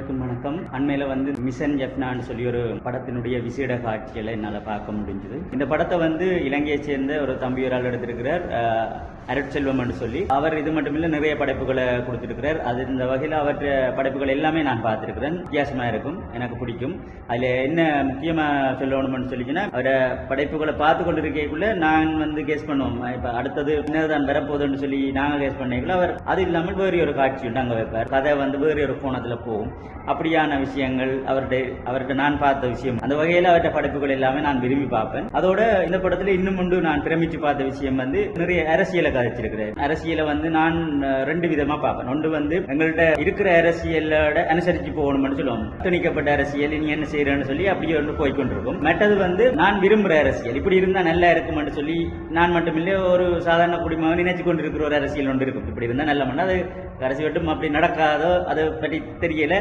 அனைவருக்கும் வணக்கம். அண்மையில மிஷன் ஜெஃப்னான்னு சொல்லி ஒரு படத்தினுடைய விசேட காட்சிகளை என்னால் பார்க்க முடிஞ்சது. இந்த படத்தை இலங்கையை சேர்ந்த ஒரு தம்பியரால் எடுத்திருக்கிறார், அருட்செல்வம் என்று சொல்லி. அவர் இது மட்டுமில்லை, நிறைய படைப்புகளை கொடுத்திருக்கிறார். அது இந்த வகையில் அவற்ற படைப்புகள் எல்லாமே நான் பார்த்திருக்கிறேன். வித்தியாசமா இருக்கும், எனக்கு பிடிக்கும். அதுல என்ன முக்கியமா சொல்லணும்னு சொல்லிச்சுன்னா, அவரை படைப்புகளை பார்த்து கொண்டிருக்கக்குள்ள நான் கெஸ் பண்ணுவோம், இப்ப அடுத்தது என்னதான் வரப்போகுதுன்னு சொல்லி நாங்க கெஸ் பண்ணிக்கல. அவர் அது இல்லாமல் வேறு ஒரு காட்சி உண்டு அங்க வைப்பார். கதை வேறு ஒரு கோணத்துல போகும். அப்படியான விஷயங்கள் அவர்கிட்ட நான் பார்த்த விஷயம். அந்த வகையில அவர்கிட்ட படைப்புகள் எல்லாமே நான் விரும்பி பார்ப்பேன். அதோட இந்த படத்துல இன்னும் ஒன்று நான் பிரமிச்சு பார்த்த விஷயம் நிறைய அரசியலை கதைச்சிருக்கிறேன். அரசியலை நான் ரெண்டு விதமா பார்ப்பேன். ஒன்று எங்கள்கிட்ட இருக்கிற அரசியலோட அனுசரிச்சு போகணும்னு சொல்லுவோம். திணிக்கப்பட்ட அரசியல் நீ என்ன செய்யறேன்னு சொல்லி அப்படியே ஒன்று போய்கொண்டிருக்கும். மற்றது நான் விரும்புற அரசியல், இப்படி இருந்தா நல்லா இருக்கும்னு சொல்லி நான் மட்டுமில்லை ஒரு சாதாரண குடிமகன் நினைச்சு கொண்டிருக்கிற ஒரு அரசியல் ஒன்று இருக்கும். இப்படி இருந்தா நல்ல அது கடைசி வட்டும் அப்படி நடக்காதோ அதை பற்றி தெரியல.